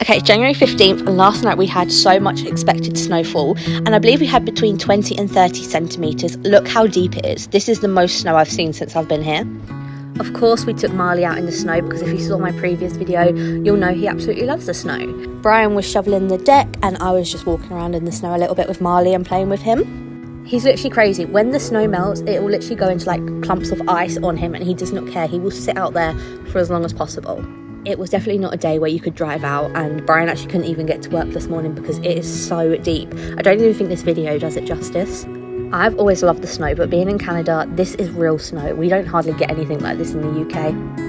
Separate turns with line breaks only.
Okay, it's January 15th and last night we had so much expected snowfall and I believe we had between 20 and 30 centimetres. Look how deep it is. This is the most snow I've seen since I've been here. Of course we took Marley out in the snow because if you saw my previous video, you'll know he absolutely loves the snow. Brian was shoveling the deck and I was just walking around in the snow a little bit with Marley and playing with him. He's literally crazy. When the snow melts, it will literally go into like clumps of ice on him and he does not care. He will sit out there for as long as possible. It was definitely not a day where you could drive out, and Brian actually couldn't even get to work this morning because it is so deep. I don't even think this video does it justice. I've always loved the snow, but being in Canada, this is real snow. We don't hardly get anything like this in the UK.